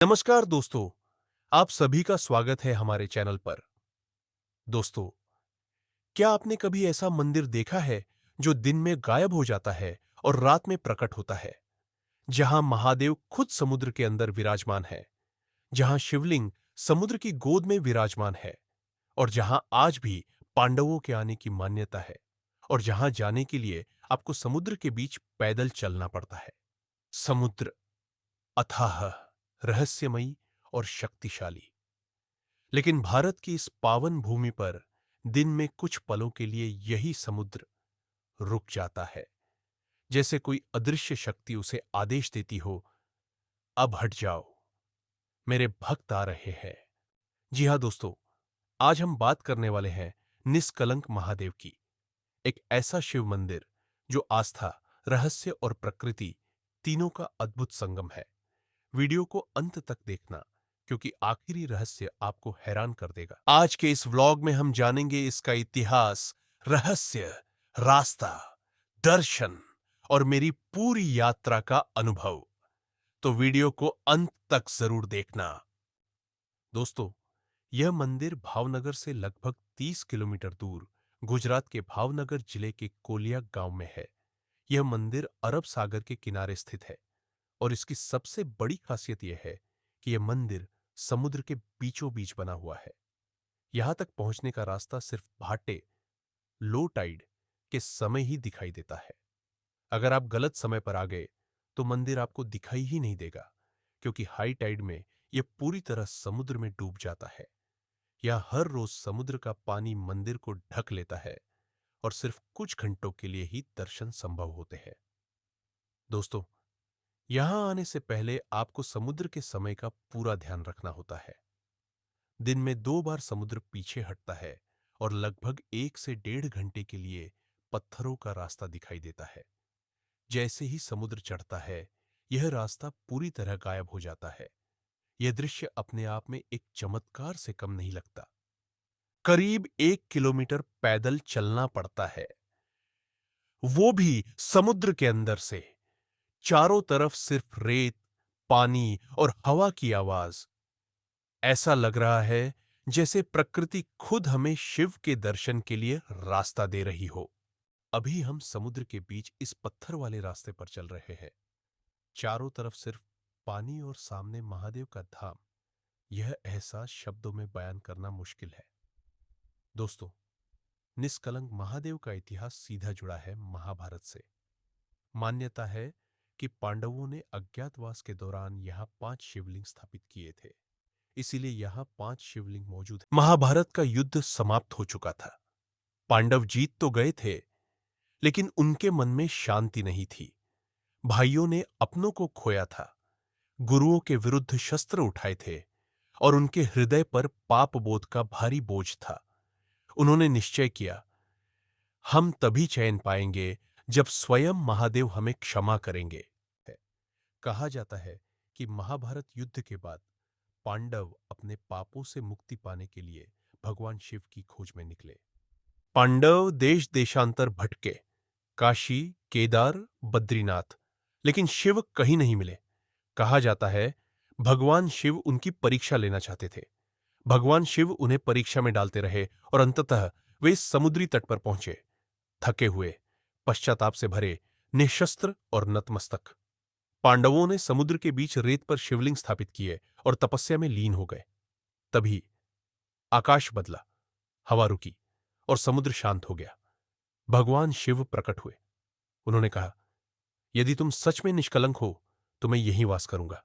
नमस्कार दोस्तों, आप सभी का स्वागत है हमारे चैनल पर। दोस्तों, क्या आपने कभी ऐसा मंदिर देखा है जो दिन में गायब हो जाता है और रात में प्रकट होता है? जहां महादेव खुद समुद्र के अंदर विराजमान है, जहां शिवलिंग समुद्र की गोद में विराजमान है और जहां आज भी पांडवों के आने की मान्यता है और जहां जाने के लिए आपको समुद्र के बीच पैदल चलना पड़ता है। समुद्र अथाह, रहस्यमयी और शक्तिशाली। लेकिन भारत की इस पावन भूमि पर दिन में कुछ पलों के लिए यही समुद्र रुक जाता है, जैसे कोई अदृश्य शक्ति उसे आदेश देती हो, अब हट जाओ, मेरे भक्त आ रहे हैं। जी हां दोस्तों, आज हम बात करने वाले हैं निष्कलंक महादेव की। एक ऐसा शिव मंदिर जो आस्था, रहस्य और प्रकृति तीनों का अद्भुत संगम है। वीडियो को अंत तक देखना, क्योंकि आखिरी रहस्य आपको हैरान कर देगा। आज के इस व्लॉग में हम जानेंगे इसका इतिहास, रहस्य, रास्ता, दर्शन और मेरी पूरी यात्रा का अनुभव। तो वीडियो को अंत तक जरूर देखना। दोस्तों, यह मंदिर भावनगर से लगभग 30 किलोमीटर दूर गुजरात के भावनगर जिले के कोलिया गांव में है। यह मंदिर अरब सागर के किनारे स्थित है और इसकी सबसे बड़ी खासियत यह है कि यह मंदिर समुद्र के बीचों बीच बना हुआ है। यहां तक पहुंचने का रास्ता सिर्फ भाटे, लो टाइड के समय ही दिखाई देता है। अगर आप गलत समय पर आ गए तो मंदिर आपको दिखाई ही नहीं देगा, क्योंकि हाई टाइड में यह पूरी तरह समुद्र में डूब जाता है। यह हर रोज समुद्र का पानी मंदिर को ढक लेता है और सिर्फ कुछ घंटों के लिए ही दर्शन संभव होते हैं। दोस्तों, यहां आने से पहले आपको समुद्र के समय का पूरा ध्यान रखना होता है। दिन में 2 बार समुद्र पीछे हटता है और लगभग 1 से 1.5 घंटे के लिए पत्थरों का रास्ता दिखाई देता है। जैसे ही समुद्र चढ़ता है, यह रास्ता पूरी तरह गायब हो जाता है। यह दृश्य अपने आप में एक चमत्कार से कम नहीं लगता। करीब 1 किलोमीटर पैदल चलना पड़ता है, वो भी समुद्र के अंदर से। चारों तरफ सिर्फ रेत, पानी और हवा की आवाज। ऐसा लग रहा है जैसे प्रकृति खुद हमें शिव के दर्शन के लिए रास्ता दे रही हो। अभी हम समुद्र के बीच इस पत्थर वाले रास्ते पर चल रहे हैं। चारों तरफ सिर्फ पानी और सामने महादेव का धाम। यह एहसास शब्दों में बयान करना मुश्किल है। दोस्तों, निष्कलंक महादेव का इतिहास सीधा जुड़ा है महाभारत से। मान्यता है कि पांडवों ने अज्ञातवास के दौरान यहां 5 शिवलिंग स्थापित किए थे, इसीलिए यहां 5 शिवलिंग मौजूद हैं। महाभारत का युद्ध समाप्त हो चुका था। पांडव जीत तो गए थे, लेकिन उनके मन में शांति नहीं थी। भाइयों ने अपनों को खोया था, गुरुओं के विरुद्ध शस्त्र उठाए थे और उनके हृदय पर पाप बोध का भारी बोझ था। उन्होंने निश्चय किया, हम तभी चैन पाएंगे जब स्वयं महादेव हमें क्षमा करेंगे। कहा जाता है कि महाभारत युद्ध के बाद पांडव अपने पापों से मुक्ति पाने के लिए भगवान शिव की खोज में निकले। पांडव देश देशांतर भटके, काशी, केदार, बद्रीनाथ, लेकिन शिव कहीं नहीं मिले। कहा जाता है भगवान शिव उनकी परीक्षा लेना चाहते थे। भगवान शिव उन्हें परीक्षा में डालते रहे और अंततः वे इस समुद्री तट पर पहुंचे, थके हुए, पश्चाताप से भरे, निःशस्त्र और नतमस्तक। पांडवों ने समुद्र के बीच रेत पर शिवलिंग स्थापित किए और तपस्या में लीन हो गए। तभी आकाश बदला, हवा रुकी और समुद्र शांत हो गया। भगवान शिव प्रकट हुए। उन्होंने कहा, यदि तुम सच में निष्कलंक हो तो मैं यहीं वास करूंगा।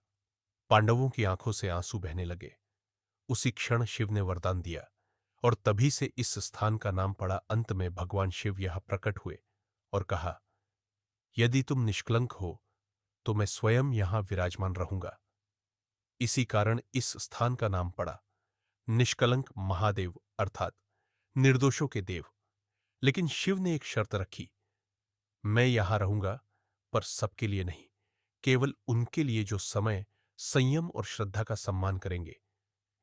पांडवों की आंखों से आंसू बहने लगे। उसी क्षण शिव ने वरदान दिया और तभी से इस स्थान का नाम पड़ा। अंत में भगवान शिव यहां प्रकट हुए और कहा, यदि तुम निष्कलंक हो तो मैं स्वयं यहां विराजमान रहूंगा। इसी कारण इस स्थान का नाम पड़ा निष्कलंक महादेव, अर्थात निर्दोषों के देव। लेकिन शिव ने एक शर्त रखी, मैं यहां रहूंगा, पर सबके लिए नहीं, केवल उनके लिए जो समय, संयम और श्रद्धा का सम्मान करेंगे।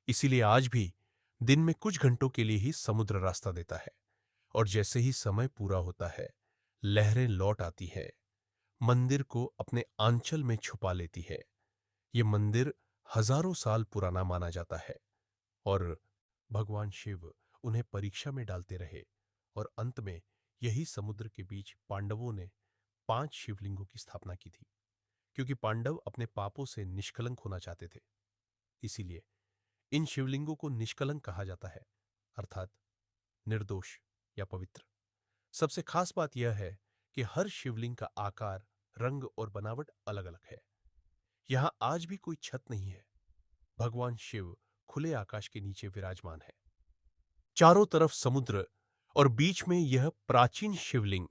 इसीलिए आज भी दिन में कुछ घंटों के लिए ही समुद्र रास्ता देता है और जैसे ही समय पूरा होता है, लहरें लौट आती है, मंदिर को अपने आंचल में छुपा लेती है। ये मंदिर हजारों साल पुराना माना जाता है और भगवान शिव उन्हें परीक्षा में डालते रहे और अंत में यही समुद्र के बीच पांडवों ने 5 शिवलिंगों की स्थापना की थी, क्योंकि पांडव अपने पापों से निष्कलंक होना चाहते थे। इसीलिए इन शिवलिंगों को निष्कलंक कहा जाता है, अर्थात निर्दोष या पवित्र। सबसे खास बात यह है कि हर शिवलिंग का आकार, रंग और बनावट अलग अलग है। यहां आज भी कोई छत नहीं है। भगवान शिव खुले आकाश के नीचे विराजमान है, चारों तरफ समुद्र और बीच में यह प्राचीन शिवलिंग।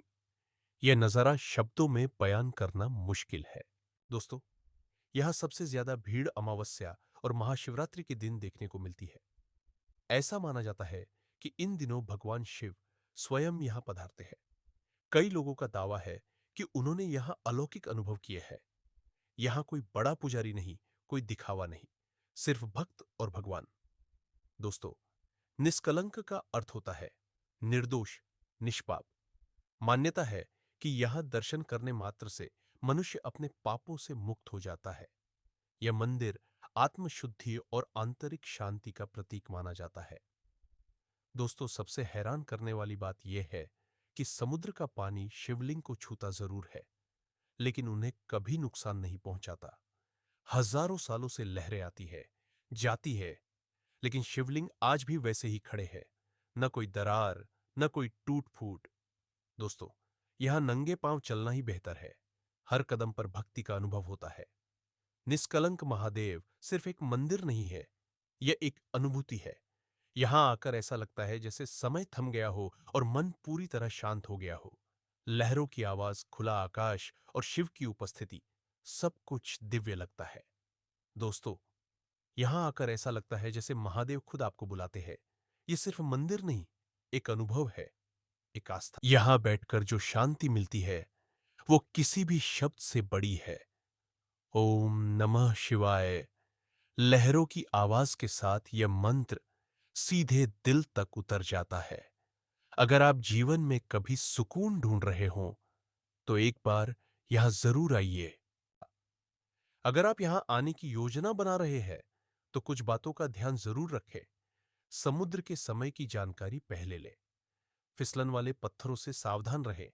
यह नजारा शब्दों में बयान करना मुश्किल है। दोस्तों, यहां सबसे ज्यादा भीड़ अमावस्या और महाशिवरात्रि के दिन देखने को मिलती है। ऐसा माना जाता है कि इन दिनों भगवान शिव स्वयं यहां पधारते हैं। कई लोगों का दावा है कि उन्होंने यहां अलौकिक अनुभव किए हैं। यहां कोई बड़ा पुजारी नहीं, कोई दिखावा नहीं, सिर्फ भक्त और भगवान। दोस्तों, निष्कलंक का अर्थ होता है निर्दोष, निष्पाप। मान्यता है कि यहां दर्शन करने मात्र से मनुष्य अपने पापों से मुक्त हो जाता है। यह मंदिर आत्मशुद्धि और आंतरिक शांति का प्रतीक माना जाता है। दोस्तों, सबसे हैरान करने वाली बात यह है कि समुद्र का पानी शिवलिंग को छूता जरूर है, लेकिन उन्हें कभी नुकसान नहीं पहुंचाता। हजारों सालों से लहरें आती है, जाती है, लेकिन शिवलिंग आज भी वैसे ही खड़े हैं। न कोई दरार, न कोई टूट फूट। दोस्तों, यहां नंगे पांव चलना ही बेहतर है। हर कदम पर भक्ति का अनुभव होता है। निष्कलंक महादेव सिर्फ एक मंदिर नहीं है, यह एक अनुभूति है। यहां आकर ऐसा लगता है जैसे समय थम गया हो और मन पूरी तरह शांत हो गया हो। लहरों की आवाज, खुला आकाश और शिव की उपस्थिति, सब कुछ दिव्य लगता है। दोस्तों, यहां आकर ऐसा लगता है जैसे महादेव खुद आपको बुलाते हैं। यह सिर्फ मंदिर नहीं, एक अनुभव है, एक आस्था। यहां बैठकर जो शांति मिलती है वो किसी भी शब्द से बड़ी है। ओम नमः शिवाय। लहरों की आवाज के साथ यह मंत्र सीधे दिल तक उतर जाता है। अगर आप जीवन में कभी सुकून ढूंढ रहे हो तो एक बार यहां जरूर आइए। अगर आप यहां आने की योजना बना रहे हैं तो कुछ बातों का ध्यान जरूर रखें। समुद्र के समय की जानकारी पहले लें। फिसलन वाले पत्थरों से सावधान रहें।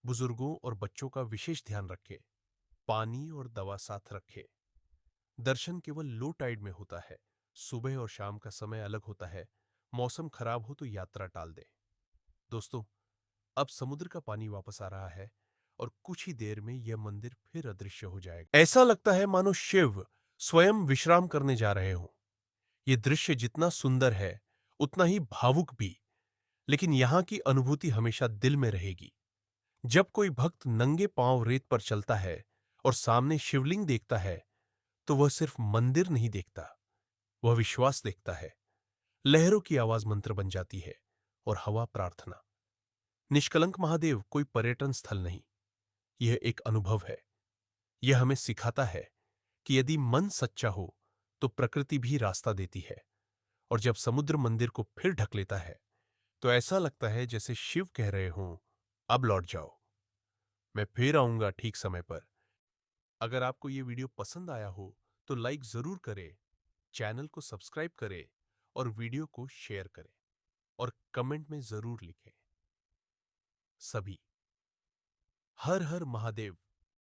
बुजुर्गों और बच्चों का विशेष ध्यान रखें। पानी और दवा साथ रखें। दर्शन केवल लो टाइड में होता है। सुबह और शाम का समय अलग होता है। मौसम खराब हो तो यात्रा टाल दें। दोस्तों, अब समुद्र का पानी वापस आ रहा है और कुछ ही देर में यह मंदिर फिर अदृश्य हो जाएगा। ऐसा लगता है मानो शिव स्वयं विश्राम करने जा रहे हों। यह दृश्य जितना सुंदर है उतना ही भावुक भी, लेकिन यहां की अनुभूति हमेशा दिल में रहेगी। जब कोई भक्त नंगे पांव रेत पर चलता है और सामने शिवलिंग देखता है तो वह सिर्फ मंदिर नहीं देखता, वह विश्वास देखता है। लहरों की आवाज मंत्र बन जाती है और हवा प्रार्थना। निष्कलंक महादेव कोई पर्यटन स्थल नहीं, यह एक अनुभव है। यह हमें सिखाता है कि यदि मन सच्चा हो तो प्रकृति भी रास्ता देती है। और जब समुद्र मंदिर को फिर ढक लेता है तो ऐसा लगता है जैसे शिव कह रहे हों, अब लौट जाओ, मैं फिर आऊंगा ठीक समय पर। अगर आपको यह वीडियो पसंद आया हो तो लाइक जरूर करें, चैनल को सब्सक्राइब करें और वीडियो को शेयर करें और कमेंट में जरूर लिखें। सभी हर हर महादेव